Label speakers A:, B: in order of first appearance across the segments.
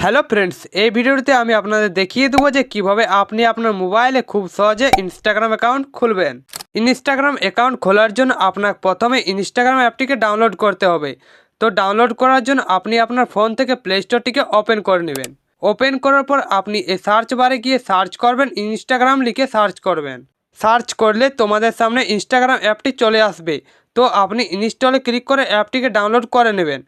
A: Hello friends, এই ভিডিওতে আমি আপনাদের দেখিয়ে দেবো যে কিভাবে আপনি আপনার মোবাইলে খুব সহজে ইনস্টাগ্রাম অ্যাকাউন্ট খুলবেন। ইনস্টাগ্রাম অ্যাকাউন্ট খোলার জন্য আপনাকে প্রথমে ইনস্টাগ্রাম অ্যাপটিকে ডাউনলোড করতে হবে। তো ডাউনলোড করার জন্য আপনি আপনার ফোন থেকে প্লে স্টোরটিকে ওপেন করে নেবেন। ওপেন করার পর আপনি এই সার্চ বারে গিয়ে সার্চ করবেন, ইনস্টাগ্রাম লিখে সার্চ করবেন। সার্চ করলে তোমাদের সামনে ইনস্টাগ্রাম অ্যাপটি চলে আসবে। তো আপনি ইনস্টলে ক্লিক করে অ্যাপটিকে ডাউনলোড করে নেবেন।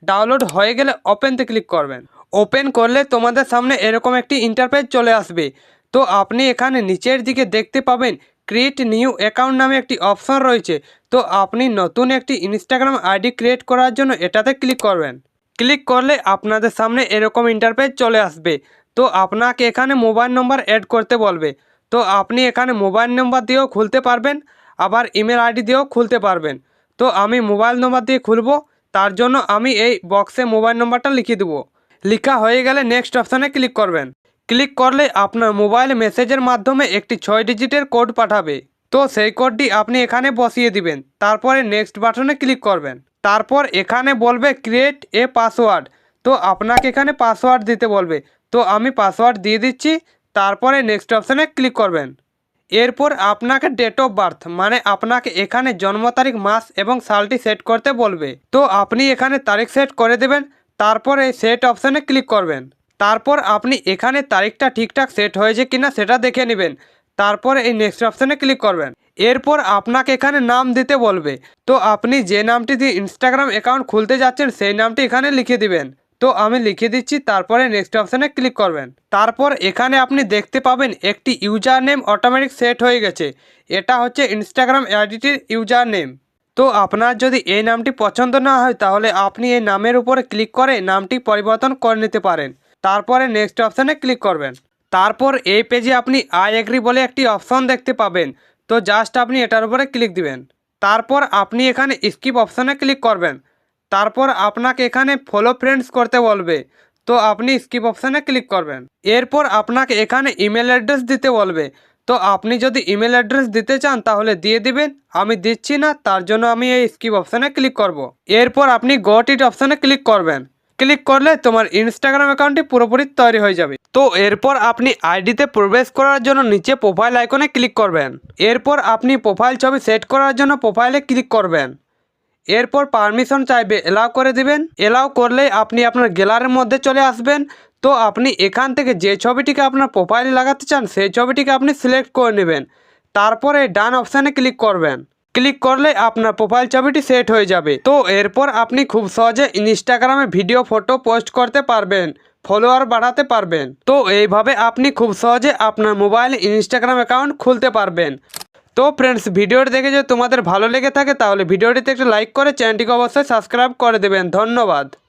A: ডাউনলোড হয়ে গেলে ওপেনতে ক্লিক করবেন। ওপেন করলে তোমাদের সামনে এরকম একটি ইন্টারফেস চলে আসবে। তো আপনি এখানে নিচের দিকে দেখতে পাবেন ক্রিয়েট নিউ অ্যাকাউন্ট নামে একটি অপশন রয়েছে। তো আপনি নতুন একটি ইনস্টাগ্রাম আইডি ক্রিয়েট করার জন্য এটাতে ক্লিক করবেন। ক্লিক করলে আপনাদের সামনে এরকম ইন্টারফেস চলে আসবে। তো আপনাকে এখানে মোবাইল নম্বর অ্যাড করতে বলবে। তো আপনি এখানে মোবাইল নম্বর দিয়েও খুলতে পারবেন, আবার ইমেল আইডি দিয়েও খুলতে পারবেন। তো আমি মোবাইল নম্বর দিয়ে খুলব, তার জন্য আমি এই বক্সে মোবাইল নম্বরটা লিখে দেবো। লেখা হয়ে গেলে নেক্সট অপশানে ক্লিক করবেন। ক্লিক করলে আপনার মোবাইল মেসেজের মাধ্যমে একটি 6 ডিজিটের কোড পাঠাবে। তো সেই কোডটি আপনি এখানে বসিয়ে দিবেন, তারপরে নেক্সট বাটনে ক্লিক করবেন। তারপর এখানে বলবে ক্রিয়েট এ পাসওয়ার্ড। তো আপনাকে এখানে পাসওয়ার্ড দিতে বলবে। তো আমি পাসওয়ার্ড দিয়ে দিচ্ছি, তারপরে নেক্সট অপশানে ক্লিক করবেন। এরপর আপনাকে ডেট অফ বার্থ মানে আপনাকে এখানে জন্ম তারিখ, মাস এবং সালটি সেট করতে বলবে। তো আপনি এখানে তারিখ সেট করে দেবেন, তারপরে সেট অপশানে ক্লিক করবেন। তারপর আপনি এখানে তারিখটা ঠিকঠাক সেট হয়েছে কিনা সেটা দেখে নেবেন। তারপরে এই নেক্সট অপশানে ক্লিক করবেন। এরপর আপনাকে এখানে নাম দিতে বলবে। তো আপনি যে নামটি দিয়ে ইনস্টাগ্রাম অ্যাকাউন্ট খুলতে যাচ্ছেন সেই নামটি এখানে লিখে দিবেন। তো আমি লিখে দিচ্ছি, তারপরে নেক্সট অপশানে ক্লিক করবেন। তারপর এখানে আপনি দেখতে পাবেন একটি ইউজার নেম অটোমেটিক সেট হয়ে গেছে। এটা হচ্ছে ইনস্টাগ্রাম আইডিটির ইউজার নেম। তো আপনার যদি এই নামটি পছন্দ না হয় তাহলে আপনি এই নামের উপরে ক্লিক করে নামটি পরিবর্তন করে নিতে পারেন। তারপরে নেক্সট অপশানে ক্লিক করবেন। তারপর এই পেজে আপনি আই এগ্রি বলে একটি অপশন দেখতে পাবেন। তো জাস্ট আপনি এটার উপরে ক্লিক দিবেন। তারপর আপনি এখানে স্কিপ অপশানে ক্লিক করবেন। তারপর আপনাকে এখানে ফলো ফ্রেন্ডস করতে বলবে। তো আপনি স্কিপ অপশানে ক্লিক করবেন। এরপর আপনাকে এখানে ইমেল অ্যাড্রেস দিতে বলবে। তো আপনি যদি ইমেল অ্যাড্রেস দিতে চান তাহলে দিয়ে দিবেন। আমি দিচ্ছি না, তার জন্য আমি এই স্কিপ অপশানে ক্লিক করব। এরপর আপনি গট ইট অপশানে ক্লিক করবেন। ক্লিক করলে তোমার ইনস্টাগ্রাম অ্যাকাউন্টটি পুরোপুরি তৈরি হয়ে যাবে। তো এরপর আপনি আইডিতে প্রবেশ করার জন্য নিচে প্রোফাইল আইকনে ক্লিক করবেন। এরপর আপনি প্রোফাইল ছবি সেট করার জন্য প্রোফাইলে ক্লিক করবেন। এরপর পারমিশন চাইবে, এলাও করে দিবেন। এলাও করলে আপনি আপনার গ্যালারির মধ্যে চলে আসবেন। তো আপনি এখান থেকে যে ছবিটিকে আপনার প্রোফাইলে লাগাতে চান সেই ছবিটিকে আপনি সিলেক্ট করে নেবেন। তারপরে ডান অপশানে ক্লিক করবেন। ক্লিক করলে আপনার প্রোফাইল ছবিটি সেট হয়ে যাবে। তো এরপর আপনি খুব সহজে ইনস্টাগ্রামে ভিডিও, ফটো পোস্ট করতে পারবেন, ফলোয়ার বাড়াতে পারবেন। তো এইভাবে আপনি খুব সহজে আপনার মোবাইলে ইনস্টাগ্রাম অ্যাকাউন্ট খুলতে পারবেন। তো ফ্রেন্ডস, ভিডিওটি দেখে যদি তোমাদের ভালো লেগে থাকে তাহলে ভিডিওটিতে একটা লাইক করে চ্যানেলটিকে অবশ্যই সাবস্ক্রাইব করে দেবেন। ধন্যবাদ।